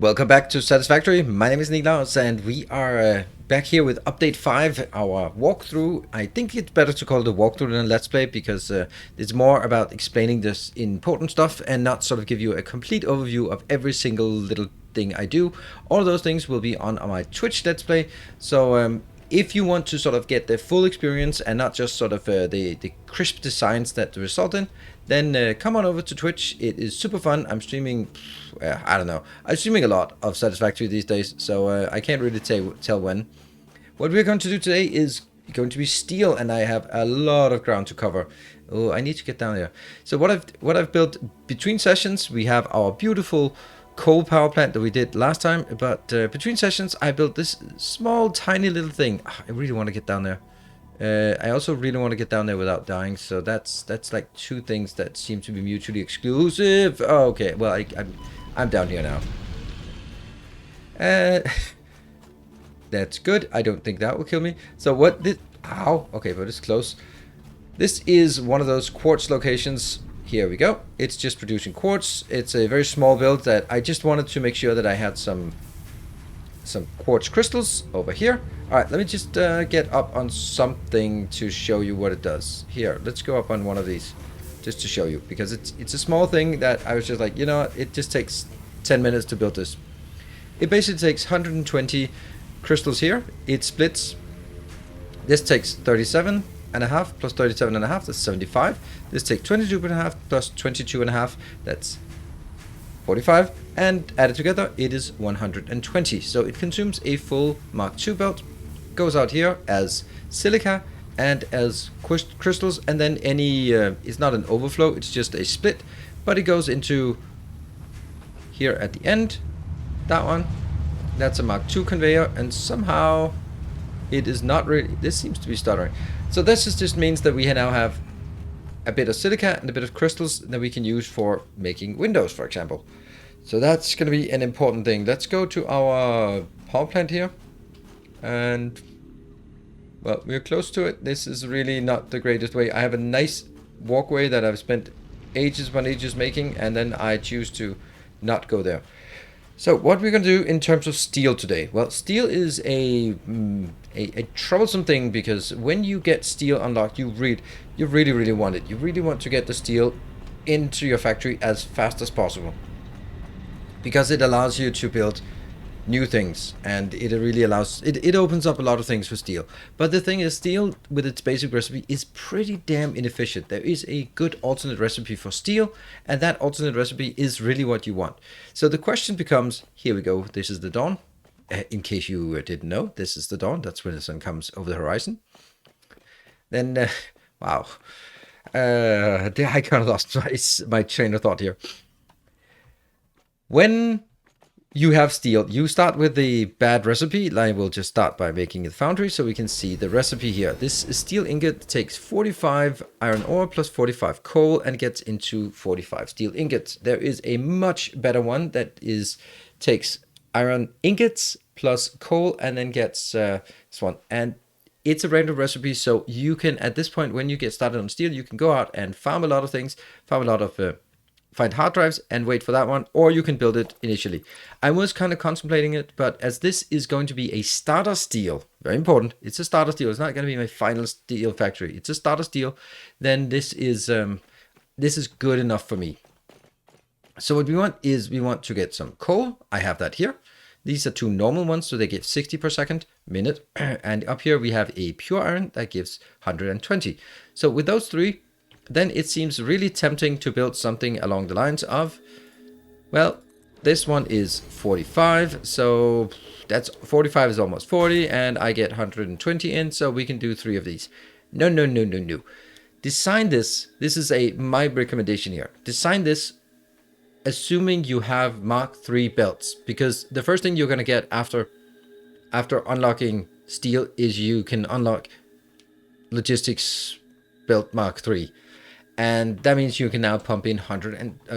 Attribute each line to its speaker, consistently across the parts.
Speaker 1: Welcome back to Satisfactory. My name is Nilaus, and we are back here with update 5, our walkthrough. I think it's better to call it a walkthrough than a let's play, because it's more about explaining this important stuff and not sort of give you a complete overview of every single little thing I do. All of those things will be on my Twitch let's play, so if you want to sort of get the full experience and not just sort of the crisp designs that result in, then come on over to Twitch. It is super fun. I'm streaming, I don't know, I'm streaming a lot of Satisfactory these days, so I can't really tell when. What we're going to do today is going to be steel, and I have a lot of ground to cover. Oh, I need to get down there. So what I've built between sessions, we have our beautiful coal power plant that we did last time, but between sessions I built this small tiny little thing. I really want to get down there. I also really want to get down there without dying, so that's like two things that seem to be mutually exclusive. Oh, okay, well I'm down here now. That's good. I don't think that will kill me. So what did... Ow. Okay, but it's close. This is one of those quartz locations. Here we go. It's just producing quartz. It's a very small build that I just wanted to make sure that I had some quartz crystals over here. All right, let me just get up on something to show you what it does. Here, let's go up on one of these just to show you, because it's a small thing that I was just like, you know what, it just takes 10 minutes to build this. It basically takes 120 crystals here. It splits. This takes 37 and a half plus 37 and a half, that's 75. This takes 22 and a half plus 22 and a half, that's 45, and added together it is 120. So it consumes a full Mark II belt, goes out here as silica and as crystals, and then any it's not an overflow, it's just a split, but it goes into here at the end. That one, that's a Mark II conveyor, and somehow it is not really, this seems to be stuttering. So this just means that we now have a bit of silica and a bit of crystals that we can use for making windows, for example. So that's going to be an important thing. Let's go to our power plant here, and well, we're close to it. This is really not the greatest way. I have a nice walkway that I've spent ages upon ages making, and then I choose to not go there. So what we're going to do in terms of steel today, well, steel is a troublesome thing, because when you get steel unlocked, you really want it. You really want to get the steel into your factory as fast as possible, because it allows you to build new things, and it really allows it opens up a lot of things for steel. But the thing is, steel with its basic recipe is pretty damn inefficient. There is a good alternate recipe for steel, and that alternate recipe is really what you want. So the question becomes, here we go, this is the dawn. In case you didn't know, this is the dawn. That's when the sun comes over the horizon. Then wow, I kind of lost my train of thought here. When you have steel, you start with the bad recipe. I will just start by making a foundry so we can see the recipe here. This steel ingot takes 45 iron ore plus 45 coal and gets into 45 steel ingots. There is a much better one that takes iron ingots plus coal and then gets this one. And it's a random recipe, so you can, at this point, when you get started on steel, you can go out and farm a lot of things, find hard drives and wait for that one, or you can build it initially. I was kind of contemplating it, but as this is going to be a starter steel, very important, it's a starter steel, it's not going to be my final steel factory, it's a starter steel, then this is good enough for me. So what we want is, we want to get some coal. I have that here. These are two normal ones, so they give 60 per second minute, and up here we have a pure iron that gives 120. So with those three, then it seems really tempting to build something along the lines of, well, this one is 45, so that's 45 is almost 40, and I get 120 in, so we can do 3 of these. No. Design this is my recommendation here. Design this assuming you have Mark III belts, because the first thing you're going to get after unlocking steel is you can unlock logistics belt Mark III. And that means you can now pump in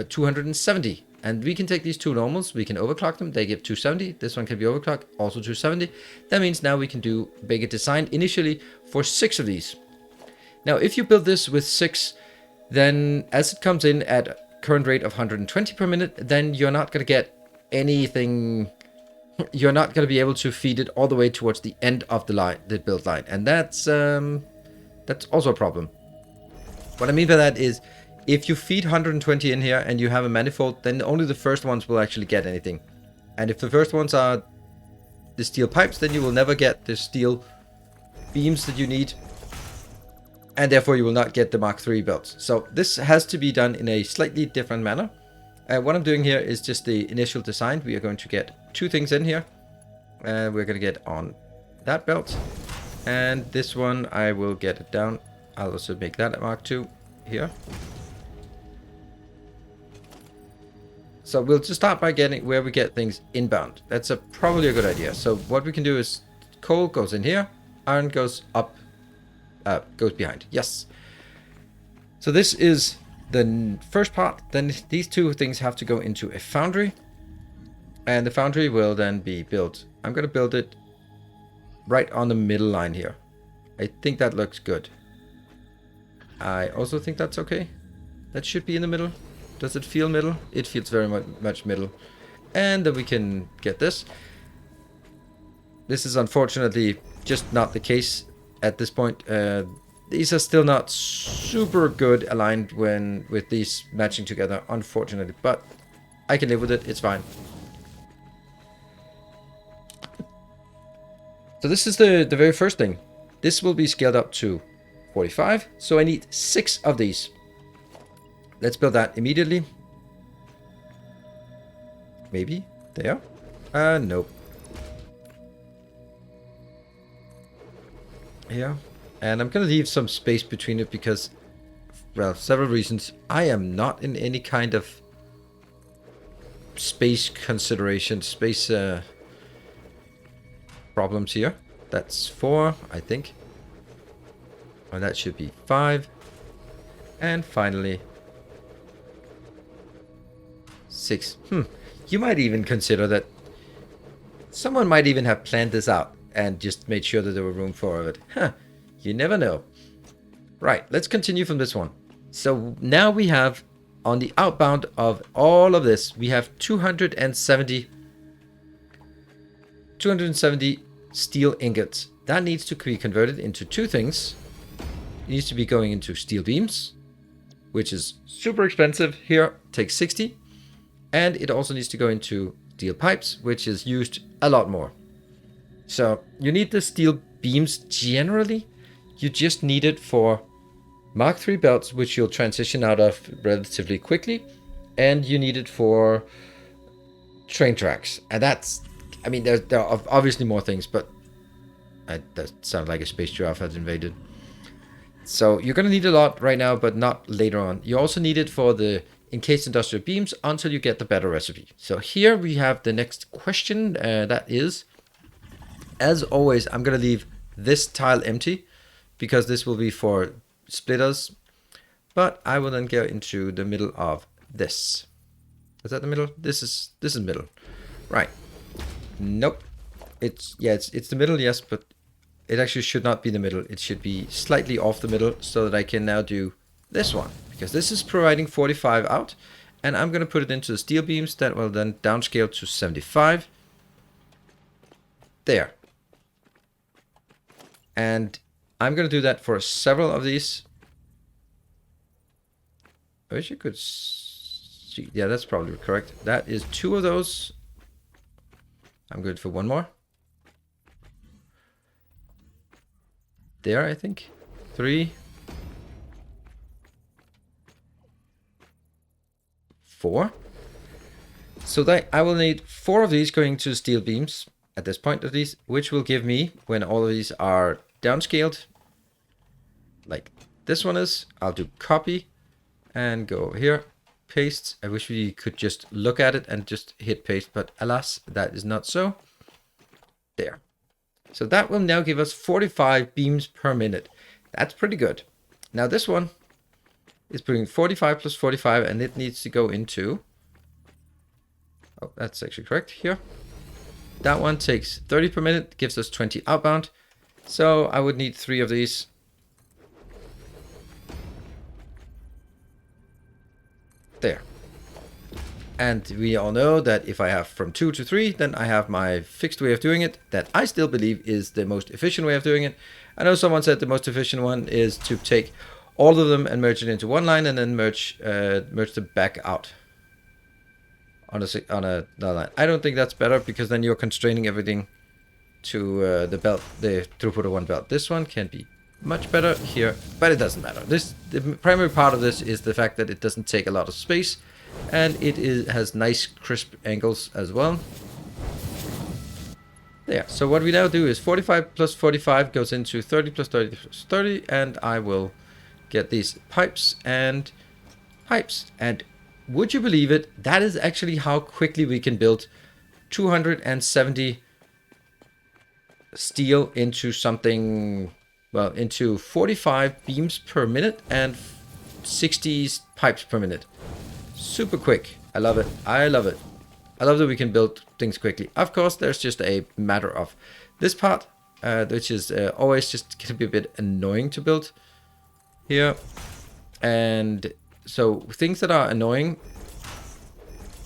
Speaker 1: 270. And we can take these two normals, we can overclock them, they give 270. This one can be overclocked, also 270. That means now we can make it designed initially for 6 of these. Now, if you build this with 6, then as it comes in at current rate of 120 per minute, then you're not going to get anything. You're not going to be able to feed it all the way towards the end of the line, the build line, and that's also a problem. What I mean by that is, if you feed 120 in here and you have a manifold, then only the first ones will actually get anything. And if the first ones are the steel pipes, then you will never get the steel beams that you need. And therefore you will not get the Mark III belts. So this has to be done in a slightly different manner. What I'm doing here is just the initial design. We are going to get 2 things in here. We're going to get on that belt. And this one, I will get it down. I'll also make that a Mark II here. So we'll just start by getting where we get things inbound. That's probably a good idea. So what we can do is coal goes in here. Iron goes up. Goes behind. Yes. So this is the first part. Then these 2 things have to go into a foundry. And the foundry will then be built. I'm going to build it right on the middle line here. I think that looks good. I also think that's okay. That should be in the middle. Does it feel middle? It feels very much middle. And then we can get this. This is unfortunately just not the case at this point. These are still not super good aligned with these matching together, unfortunately. But I can live with it. It's fine. So this is the very first thing. This will be scaled up to 45. So I need 6 of these. Let's build that immediately. Maybe. There. Nope. Here. And I'm going to leave some space between it because, well, several reasons. I am not in any kind of space consideration, space problems here. That's 4, I think. And that should be 5. And finally, 6. You might even consider that someone might even have planned this out and just made sure that there were room for it. You never know. Right, let's continue from this one. So now we have, on the outbound of all of this, we have 270 steel ingots. That needs to be converted into 2 things. It needs to be going into steel beams, which is super expensive. Here, takes 60. And it also needs to go into steel pipes, which is used a lot more. So you need the steel beams generally. You just need it for Mark III belts, which you'll transition out of relatively quickly. And you need it for train tracks. And that's, I mean, there are obviously more things, but that sounds like a space giraffe has invaded. So you're going to need a lot right now, but not later on. You also need it for the encased industrial beams until you get the better recipe. So here we have the next question. That is, as always, I'm going to leave this tile empty because this will be for splitters. But I will then go into the middle of this. Is that the middle? This is middle. Right. Nope. It's the middle, yes, but it actually should not be the middle. It should be slightly off the middle so that I can now do this one. Because this is providing 45 out. And I'm going to put it into the steel beams. That will then downscale to 75. There. And I'm going to do that for several of these. I wish you could see. Yeah, that's probably correct. That is 2 of those. I'm good for 1 more. There, I think. 3. 4. So that I will need 4 of these going to steel beams at this point of these, which will give me, when all of these are downscaled, like this one is, I'll do copy and go over here, paste. I wish we could just look at it and just hit paste, but alas, that is not so. There. So that will now give us 45 beams per minute. That's pretty good. Now this one is putting 45 plus 45, and it needs to go into, oh, that's actually correct here. That one takes 30 per minute, gives us 20 outbound. So I would need 3 of these. There. And we all know that if I have from 2 to 3, then I have my fixed way of doing it that I still believe is the most efficient way of doing it. I know someone said the most efficient one is to take all of them and merge it into one line and then merge them back out on another line. I don't think that's better because then you're constraining everything to the throughput of one belt. This one can be much better here, but it doesn't matter. The primary part of this is the fact that it doesn't take a lot of space, and it has nice crisp angles as well. There. So what we now do is 45 plus 45 goes into 30 plus 30 plus 30, and I will get these pipes and pipes. And would you believe it? That is actually how quickly we can build 270 steel into something. Well, into 45 beams per minute and 60 pipes per minute. Super quick. I love it. I love it. I love that we can build things quickly. Of course, there's just a matter of this part, which is always just going to be a bit annoying to build here. And so things that are annoying,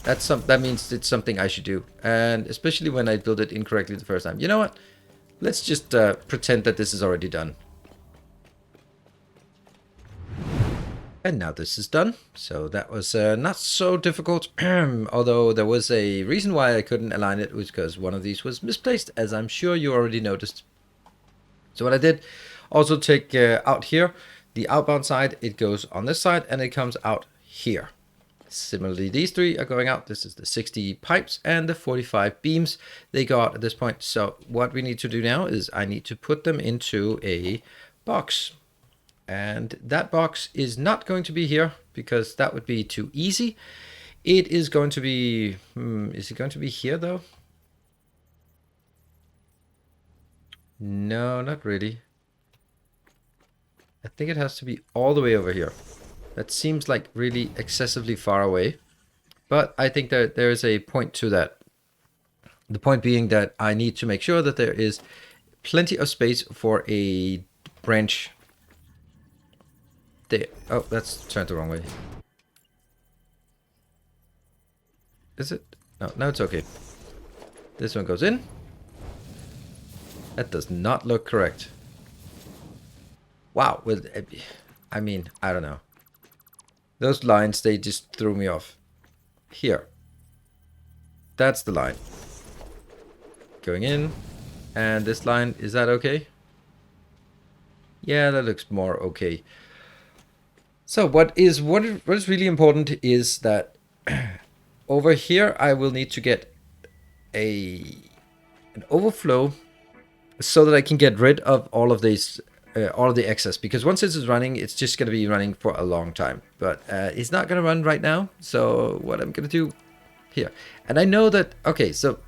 Speaker 1: that means it's something I should do. And especially when I build it incorrectly the first time. You know what? Let's just pretend that this is already done. And now this is done. So that was not so difficult. Although there was a reason why I couldn't align it, was because one of these was misplaced, as I'm sure you already noticed. So what I did, also take out here, the outbound side, it goes on this side and it comes out here. Similarly, these three are going out. This is the 60 pipes and the 45 beams. They go out at this point. So what we need to do now is I need to put them into a box. And that box is not going to be here because that would be too easy. It is going to be... is it going to be here though? No, not really. I think it has to be all the way over here. That seems like really excessively far away, but I think that there is a point to that. The point being that I need to make sure that there is plenty of space for a branch there. Oh, that's turned the wrong way. Is it? No, now it's okay. This one goes in. That does not look correct. Wow. Well, I mean, I don't know. Those lines, they just threw me off. Here. That's the line. Going in. And this line, is that okay? Yeah, that looks more okay. So what is really important is that over here I will need to get an overflow so that I can get rid of all of these all of the excess, because once this is running, it's just going to be running for a long time, but it's not going to run right now. So what I'm going to do here, and I know that, okay, so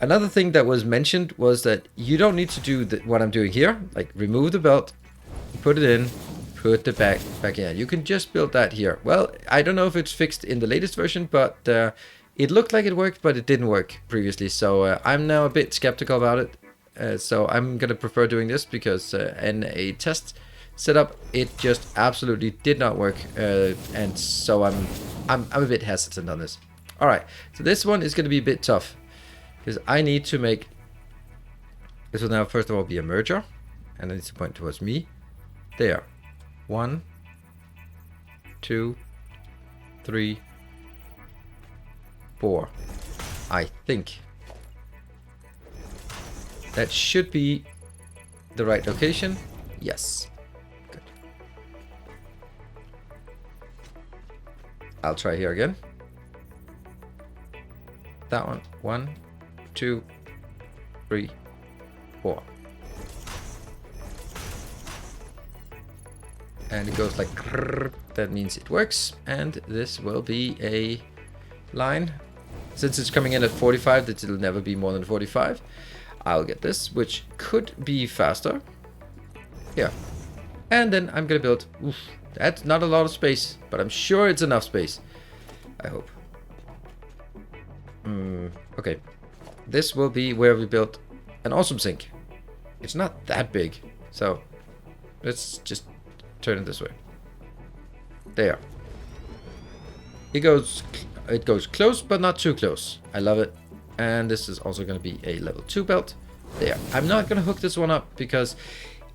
Speaker 1: another thing that was mentioned was that you don't need to do what I'm doing here, like remove the belt, put it in, put the back in. You can just build that here. Well, I don't know if it's fixed in the latest version, but it looked like it worked, but it didn't work previously, so I'm now a bit skeptical about it. So I'm gonna prefer doing this because in a test setup it just absolutely did not work, and so I'm a bit hesitant on this. All right, so this one is gonna be a bit tough because I need to make this will now first of all be a merger, and it needs to point towards me. There, 1, 2, 3, 4. I think that should be the right location. Yes. Good. I'll try here again. That one. 1, 2, 3, 4. And it goes like grrr. That means it works. And this will be a line. Since it's coming in at 45, that it'll never be more than 45. I'll get this, which could be faster. Here. And then I'm gonna build... Oof, that's not a lot of space, but I'm sure it's enough space. I hope. Okay. This will be where we built an awesome sink. It's not that big, so let's just turn it this way. There. it goes close, but not too close. I love it. And this is also going to be a level 2 belt. There. I'm not going to hook this one up because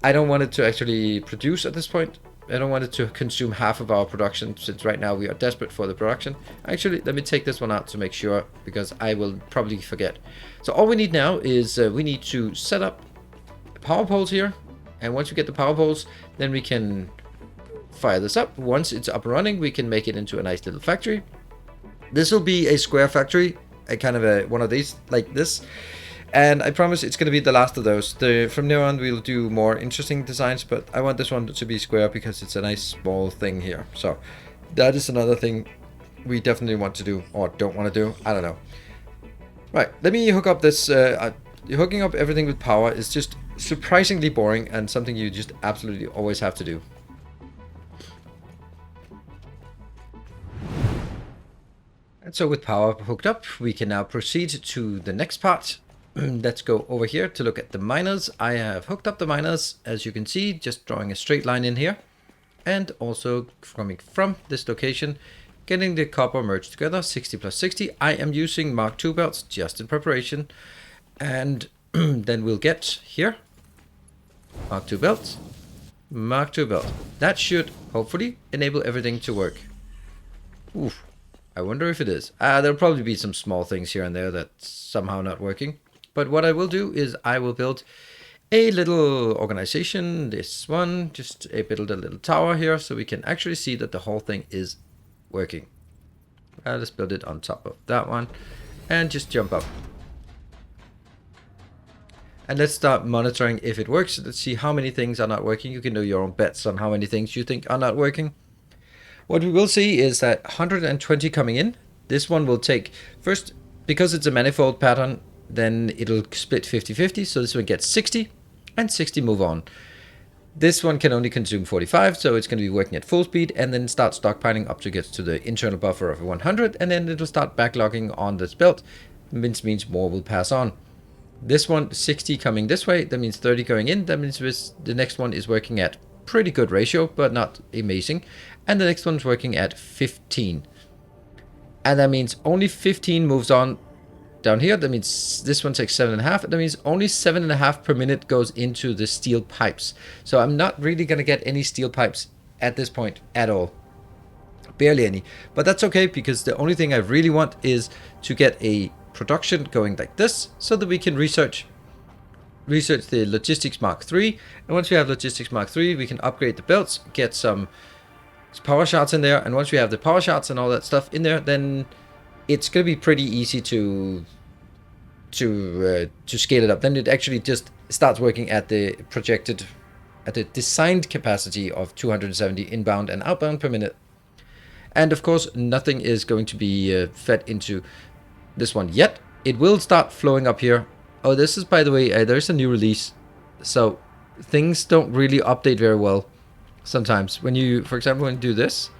Speaker 1: I don't want it to actually produce at this point. I don't want it to consume half of our production, since right now we are desperate for the production. Actually, let me take this one out to make sure, because I will probably forget. So all we need now is we need to set up power poles here. And once we get the power poles, then we can fire this up. Once it's up and running, we can make it into a nice little factory. This will be a square factory, a kind of one of these like this. And I promise it's going to be the last of those. From now on, we'll do more interesting designs, but I want this one to be square because it's a nice small thing here. So that is another thing we definitely want to do, or don't want to do. I don't know. Right, let me hook up this. Hooking up everything with power is just surprisingly boring and something you just absolutely always have to do. And so with power hooked up, we can now proceed to the next part. Let's go over here to look at the miners. I have hooked up the miners, as you can see, just drawing a straight line in here. And also coming from this location, getting the copper merged together, 60 plus 60. I am using Mark II belts just in preparation. And then we'll get here, Mark II belts, Mark II belt. That should hopefully enable everything to work. Oof, I wonder if it is. There'll probably be some small things here and there that's somehow not working. But what I will do is I will build a little organization, this one, just build a little tower here so we can actually see that the whole thing is working. Let's build it on top of that one and just jump up. And let's start monitoring if it works. Let's see how many things are not working. You can do your own bets on how many things you think are not working. What we will see is that 120 coming in. This one will take, first, because it's a manifold pattern, then it'll split 50-50. So this one gets 60 and 60 move on. This one can only consume 45, so it's going to be working at full speed and then start stockpiling up to get to the internal buffer of 100, and then it'll start backlogging on this belt, which means more will pass on. This one, 60 coming this way, that means 30 going in. That means the next one is working at pretty good ratio, but not amazing. And the next one's working at 15. And that means only 15 moves on down here. That means this one takes 7.5. That means only 7.5 per minute goes into the steel pipes. So I'm not really going to get any steel pipes at this point at all. Barely any. But that's okay, because the only thing I really want is to get a production going like this, so that we can research the Logistics Mark III. And once we have Logistics Mark III, we can upgrade the belts, get some power shards in there. And once we have the power shards and all that stuff in there, then it's going to be pretty easy to scale it up. Then it actually just starts working at the projected, at the designed capacity of 270 inbound and outbound per minute. And of course, nothing is going to be fed into this one yet. It will start flowing up here. Oh, this is, by the way, there's a new release, so things don't really update very well sometimes. When you, for example, when you do this,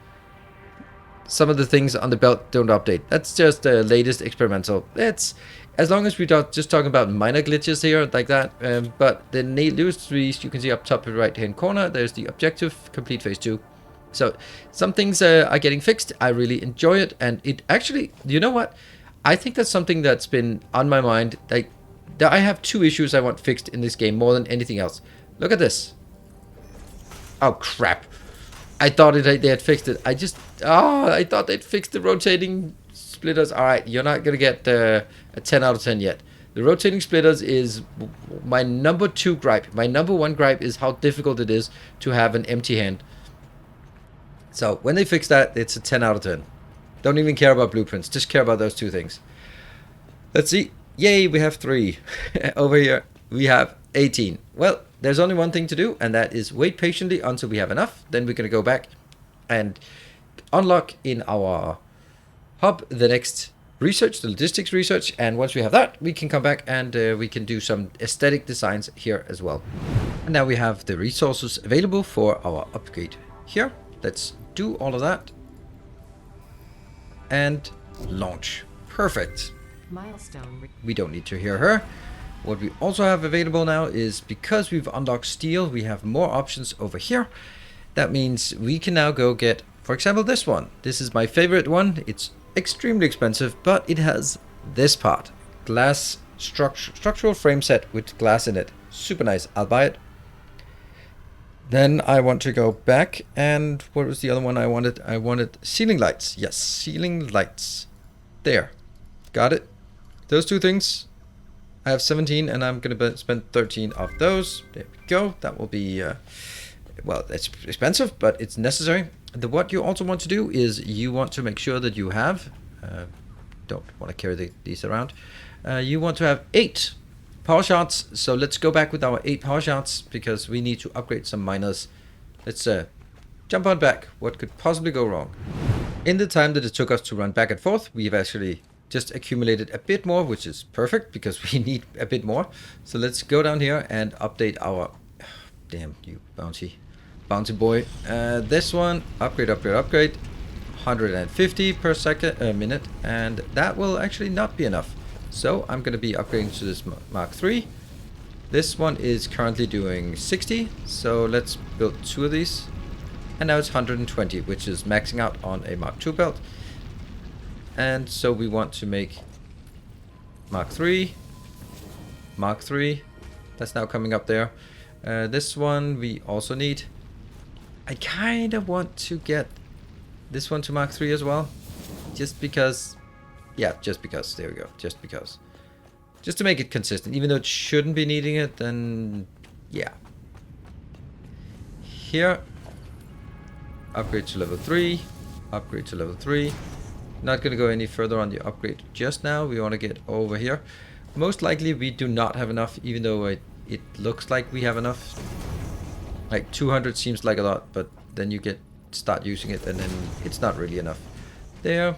Speaker 1: some of the things on the belt don't update. That's just the latest experimental. It's, as long as we're not just talking about minor glitches here like that. But the newest release, you can see up top right hand corner, there's the objective, complete phase 2. So some things are getting fixed. I really enjoy it, and it actually, you know what? I think that's something that's been on my mind. Like, I have 2 issues I want fixed in this game more than anything else. Look at this. Oh crap! I thought they had fixed it. I thought they'd fixed the rotating splitters. All right, you're not gonna get a 10 out of 10 yet. The rotating splitters is my number 2 gripe. My number 1 gripe is how difficult it is to have an empty hand. So when they fix that, it's a 10 out of 10. Don't even care about blueprints. Just care about those 2 things. Let's see. Yay, we have 3. Over here, we have 18. Well, there's only one thing to do, and that is wait patiently until we have enough. Then we're going to go back and unlock in our hub the next research, the logistics research. And once we have that, we can come back and we can do some aesthetic designs here as well. And now we have the resources available for our upgrade here. Let's do all of that. And launch. Perfect.
Speaker 2: Milestone.
Speaker 1: We don't need to hear her. What we also have available now is, because we've unlocked steel, we have more options over here. That means we can now go get, For example, this one. This is my favorite one. It's extremely expensive, but it has this part. Glass structural frame set with glass in it. Super nice. I'll buy it. Then I want to go back, and what was the other one I wanted? I wanted ceiling lights. Yes, ceiling lights. There. Got it. Those two things. I have 17, and I'm going to spend 13 of those. There we go. That will be, well, it's expensive, but it's necessary. What you also want to do is you want to make sure that you have, don't want to carry these around, you want to have 8 power shots. So let's go back with our 8 power shots because we need to upgrade some miners. Let's jump on back. What could possibly go wrong? In the time that it took us to run back and forth, we've actually just accumulated a bit more, which is perfect because we need a bit more. So let's go down here and update our, damn you bouncy boy. This one, upgrade, 150 per second, minute, and that will actually not be enough. So I'm going to be upgrading to this Mark III. This one is currently doing 60, so let's build 2 of these. And now it's 120, which is maxing out on a Mark II belt. And so we want to make Mark III. That's now coming up there. This one we also need. I kind of want to get this one to Mark III as well. Just because. Yeah, just because. There we go. Just because. Just to make it consistent. Even though it shouldn't be needing it, then yeah. Here. Upgrade to level 3. Upgrade to level 3. Not going to go any further on the upgrade just now. We want to get over here. Most likely we do not have enough, even though it looks like we have enough. Like 200 seems like a lot, but then you start using it and then it's not really enough. There.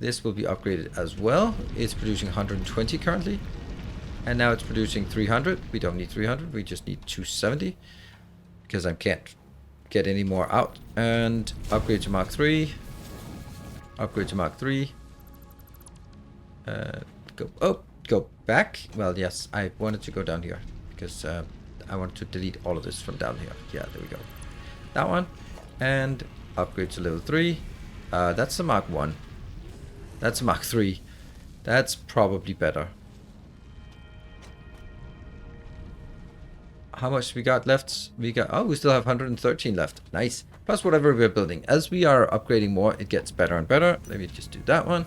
Speaker 1: This will be upgraded as well. It's producing 120 currently. And now it's producing 300. We don't need 300. We just need 270. Because I can't get any more out. And upgrade to Mark III. Upgrade to Mark III. Go back. Well, yes, I wanted to go down here because I wanted to delete all of this from down here. Yeah, there we go. That one. And upgrade to level 3. That's the Mark 1. That's a Mark 3. That's probably better. How much we got left? We still have 113 left. Nice. Plus whatever we're building. As we are upgrading more, it gets better and better. Let me just do that one.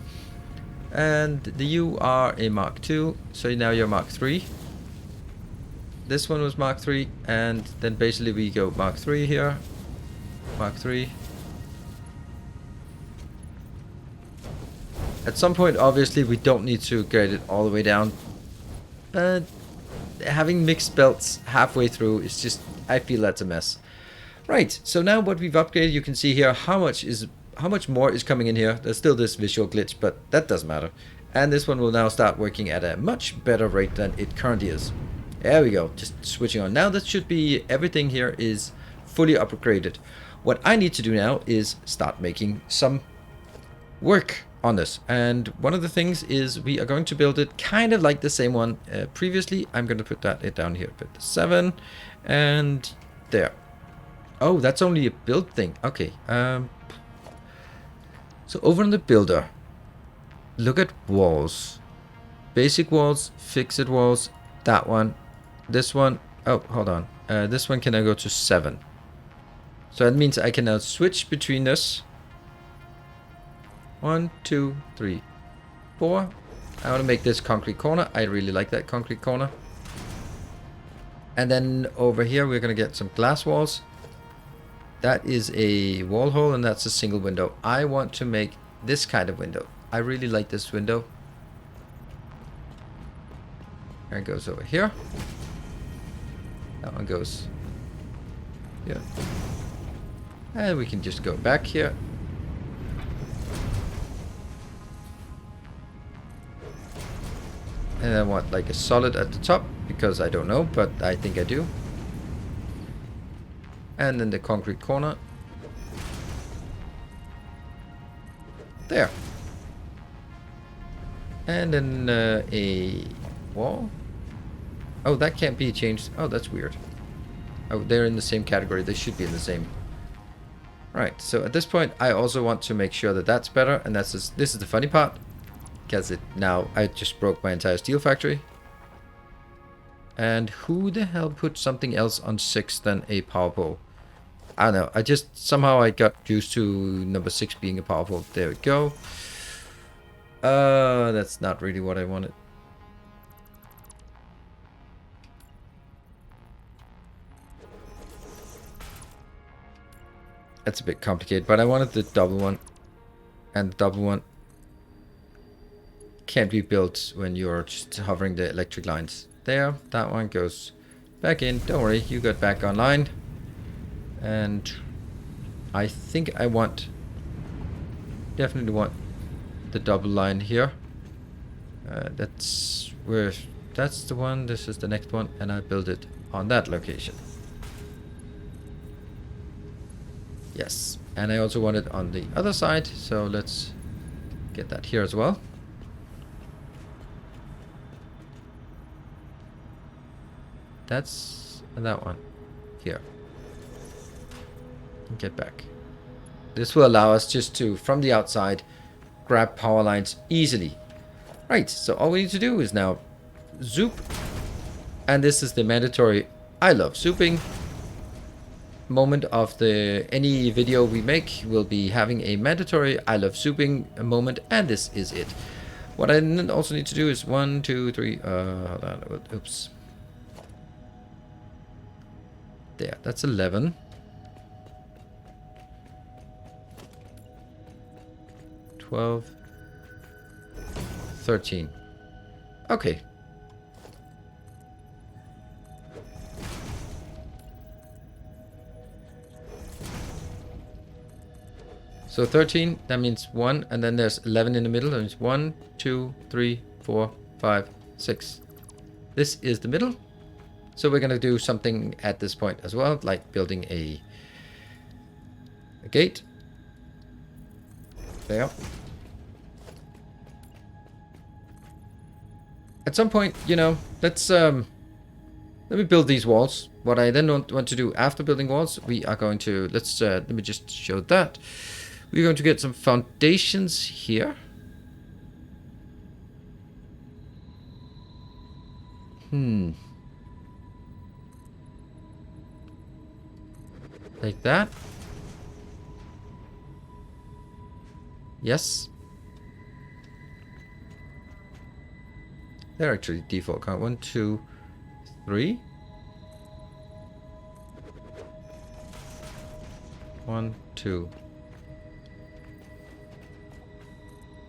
Speaker 1: And you are a Mark 2. So now you're Mark 3. This one was Mark 3. And then basically we go Mark 3 here. Mark 3. At some point, obviously, we don't need to grade it all the way down. But having mixed belts halfway through is just, I feel that's a mess. Right, so now what we've upgraded, you can see here how much more is coming in here. There's still this visual glitch, but that doesn't matter. And this one will now start working at a much better rate than it currently is. There we go, just switching on. Now that should be, everything here is fully upgraded. What I need to do now is start making some work on this, and one of the things is we are going to build it kind of like the same one previously. I'm going to put it down here, put the 7 and there. Oh, that's only a build thing. Okay, so over on the builder, look at walls, basic walls, fixed walls, that one, this one. Oh, hold on, this one can now go to 7, so that means I can now switch between this. 1, 2, 3, 4. I want to make this concrete corner. I really like that concrete corner. And then over here we're going to get some glass walls. That is a wall hole and that's a single window. I want to make this kind of window. I really like this window. There it goes over here. That one goes here. And we can just go back here. And I want like a solid at the top because I don't know, but I think I do. And then the concrete corner. There. And then a wall. Oh, that can't be changed. Oh, that's weird. Oh, they're in the same category. They should be in the same. Right, so at this point, I also want to make sure that that's better, and this is the funny part, because I just broke my entire steel factory. And who the hell put something else on 6 than a power pole? I don't know. Somehow I got used to number 6 being a power pole. There we go. That's not really what I wanted. That's a bit complicated, but I wanted the double one. And the double one can't be built when you're just hovering the electric lines. There, that one goes back in. Don't worry, you got back online. And I think I definitely want the double line here. That's the one. This is the next one, and I build it on that location. Yes, and I also want it on the other side, so let's get that here as well. That's that one here. Get back. This will allow us just to, from the outside, grab power lines easily. Right, so all we need to do is now zoop. And this is the mandatory I love zooping moment of any video we make. Will be having a mandatory I love zooping moment, and this is it. What I also need to do is 1, 2, 3, hold on, oops. There, that's 11. 12. 13. Okay. So 13, that means 1, and then there's 11 in the middle. That means 1, 2, 3, 4, 5, 6. This is the middle. So we're going to do something at this point as well, like building a gate. There. At some point, you know, let me build these walls. What I then want to do after building walls, we are going to, let me just show that. We're going to get some foundations here. Like that. Yes. They're actually default count. 1, 2, 3. 1, 2.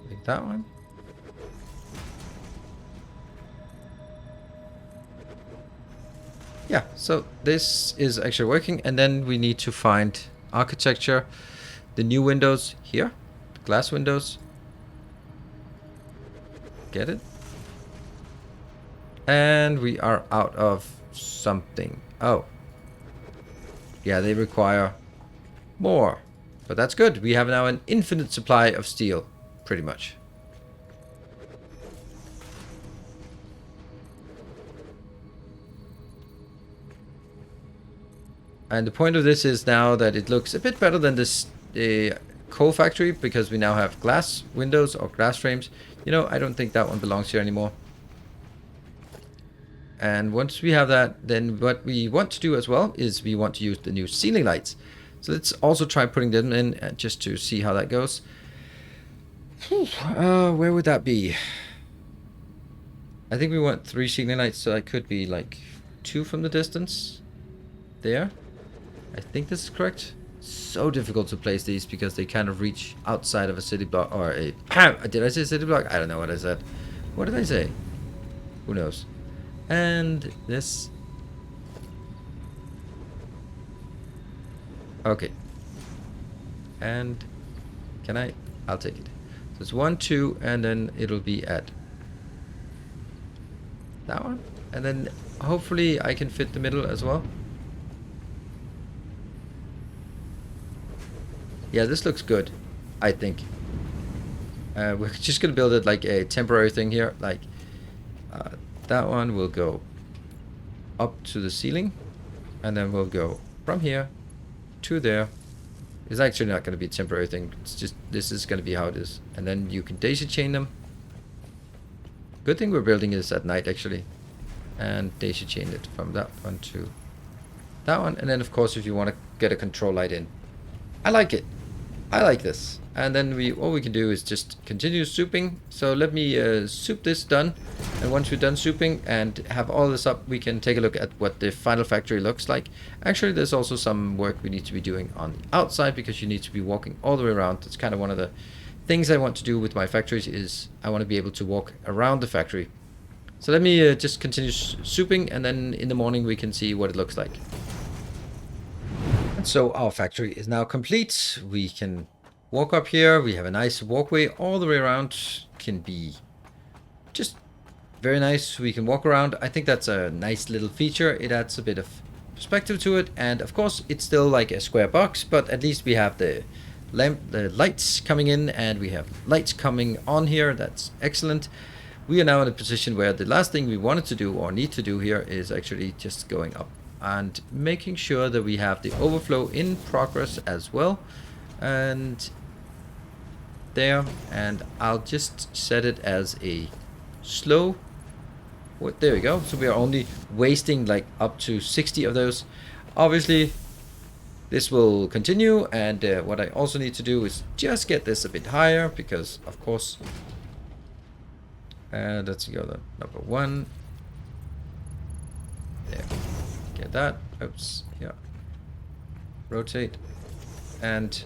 Speaker 1: Like that one. Yeah, so this is actually working, and then we need to find architecture, the new windows here, the glass windows. Get it? And we are out of something. Oh. Yeah, they require more. But that's good. We have now an infinite supply of steel, pretty much. And the point of this is now that it looks a bit better than this coal factory, because we now have glass windows or glass frames. You know, I don't think that one belongs here anymore. And once we have that, then what we want to do as well is we want to use the new ceiling lights. So let's also try putting them in just to see how that goes. Where would that be? I think we want 3 ceiling lights, so that could be like 2 from the distance. There. I think this is correct. So difficult to place these because they kind of reach outside of a city block or a... Did I say city block? I don't know what I said. What did I say? Who knows? And this. Okay. And can I'll take it. So it's 1, 2, and then it'll be at that one. And then hopefully I can fit the middle as well. Yeah, this looks good, I think. We're just gonna build it like a temporary thing here, like that one will go up to the ceiling, and then we'll go from here to there, It's actually not going to be a temporary thing. It's just, this is going to be how it is. And then you can daisy chain them. Good thing we're building this at night, actually. And daisy chain it from that one to that one. And then, of course, if you want to get a control light in. I like it. I like this. And then all we can do is just continue souping. So let me soup this done. And once we're done souping and have all this up, we can take a look at what the final factory looks like. Actually, there's also some work we need to be doing on the outside, because you need to be walking all the way around. That's kind of one of the things I want to do with my factories, is I want to be able to walk around the factory. So let me just continue souping, and then in the morning we can see what it looks like. And so our factory is now complete. We can walk up here. We have a nice walkway all the way around. Can be just very nice. We can walk around. I think that's a nice little feature. It adds a bit of perspective to it. And of course, it's still like a square box, but at least we have the lights coming in, and we have lights coming on here. That's excellent. We are now in a position where the last thing we wanted to do or need to do here is actually just going up and making sure that we have the overflow in progress as well. And there, and I'll just set it as a slow. There we go. So we are only wasting like up to 60 of those. Obviously, this will continue, and what I also need to do is just get this a bit higher, because of course, let's go to number 1. There, get that. Oops, yeah. Rotate, and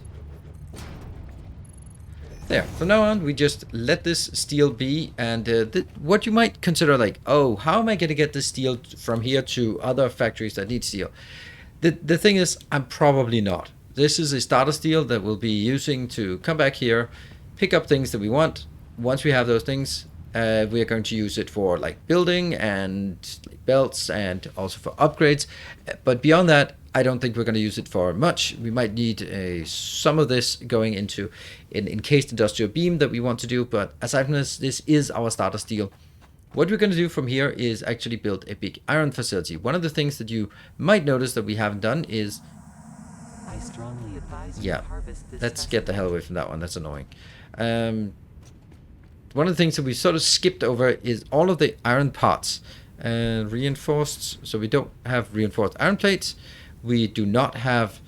Speaker 1: there. From now on, we just let this steel be, and what you might consider like, oh, how am I going to get this steel from here to other factories that need steel? The thing is, I'm probably not. This is a starter steel that we'll be using to come back here, pick up things that we want. Once we have those things, we are going to use it for like building and like belts, and also for upgrades. But beyond that, I don't think we're going to use it for much. We might need some of this going into an encased industrial beam that we want to do. But aside from this is our starter steel. What we're going to do from here is actually build a big iron facility. One of the things that you might notice that we haven't done is...
Speaker 2: I strongly advise you
Speaker 1: yeah,
Speaker 2: to harvest this
Speaker 1: let's get the hell away from that one. That's annoying. One of the things that we sort of skipped over is all of the iron parts. Reinforced, so we don't have reinforced iron plates. We do not have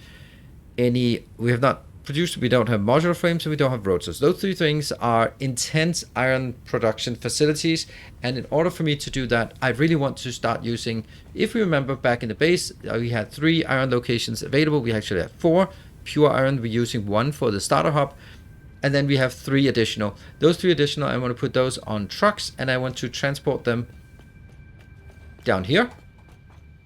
Speaker 1: any... we have not produced, we don't have modular frames, and we don't have rotors. Those 3 things are intense iron production facilities, and in order for me to do that, I really want to start using... if we remember back in the base, we had 3 iron locations available. We actually have 4 pure iron. We're using 1 for the starter hub, and then we have 3 additional. Those 3 additional, I want to put those on trucks, and I want to transport them down here,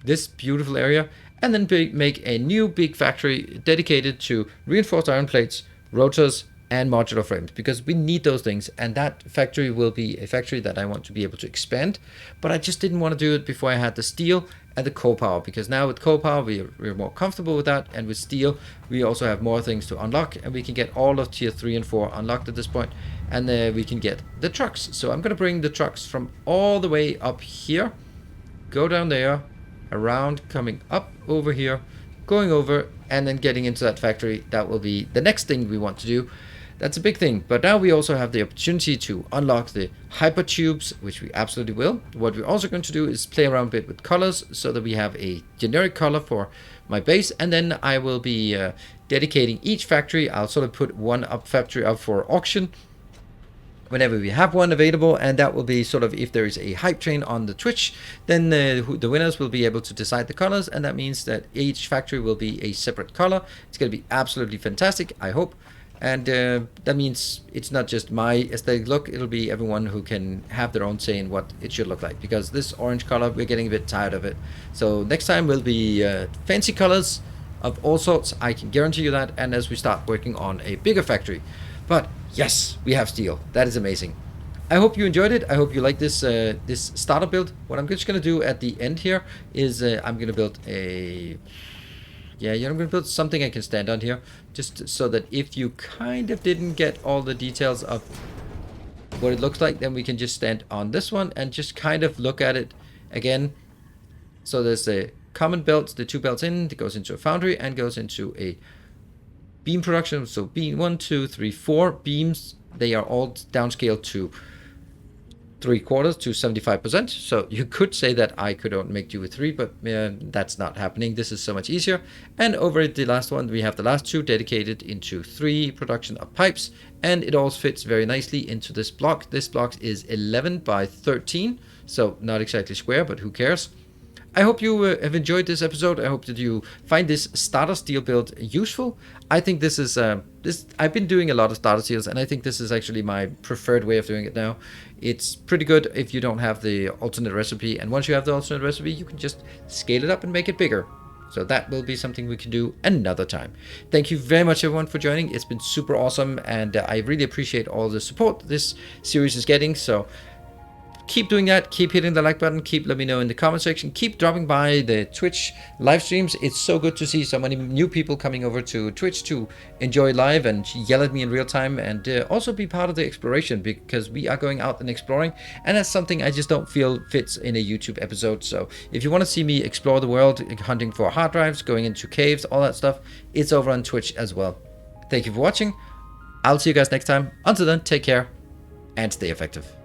Speaker 1: this beautiful area, and then make a new big factory dedicated to reinforced iron plates, rotors, and modular frames, because we need those things. And that factory will be a factory that I want to be able to expand, but I just didn't want to do it before I had the steel and the coal power, because now with coal power we're more comfortable with that, and with steel we also have more things to unlock, and we can get all of tier 3 and 4 unlocked at this point, and we can get the trucks. So I'm going to bring the trucks from all the way up here, go down there, around, coming up over here, going over, and then getting into that factory. That will be the next thing we want to do. That's a big thing. But now we also have the opportunity to unlock the hypertubes, which we absolutely will. What we're also going to do is play around a bit with colors, so that we have a generic color for my base, and then I will be dedicating each factory. I'll sort of put one factory up for auction whenever we have one available, and that will be sort of, if there is a hype train on the Twitch, then the winners will be able to decide the colors, and that means that each factory will be a separate color. It's going to be absolutely fantastic, I hope. And that means it's not just my aesthetic look, it'll be everyone who can have their own say in what it should look like, because this orange color, we're getting a bit tired of it. So next time will be fancy colors of all sorts, I can guarantee you that, and as we start working on a bigger factory. But yes, we have steel. That is amazing. I hope you enjoyed it. I hope you like this this starter build. What I'm just going to do at the end here is I'm going to build a... yeah, I'm going to build something I can stand on here, just so that if you kind of didn't get all the details of what it looks like, then we can just stand on this one and just kind of look at it again. So there's a common belt, the 2 belts in, that goes into a foundry and goes into a beam production. So beam 1, 2, 3, 4 beams, they are all downscaled to 3/4 to 75%. So you could say that I could only make do with 3, but that's not happening. This is so much easier. And over at the last one, we have the last 2 dedicated into 3 production of pipes, and it all fits very nicely into this block. This block is 11 by 13, so not exactly square, but who cares? I hope you have enjoyed this episode. I hope that you find this starter steel build useful. I think this is I've been doing a lot of starter steels, and I think this is actually my preferred way of doing it now. It's pretty good if you don't have the alternate recipe, and once you have the alternate recipe, you can just scale it up and make it bigger. So that will be something we can do another time. Thank you very much, everyone, for joining. It's been super awesome, and I really appreciate all the support this series is getting. So keep doing that. Keep hitting the like button. Keep let me know in the comment section. Keep dropping by the Twitch live streams. It's so good to see so many new people coming over to Twitch to enjoy live and yell at me in real time, and also be part of the exploration, because we are going out and exploring, and that's something I just don't feel fits in a YouTube episode. So if you want to see me explore the world, hunting for hard drives, going into caves, all that stuff, it's over on Twitch as well. Thank you for watching. I'll see you guys next time. Until then, take care and stay effective.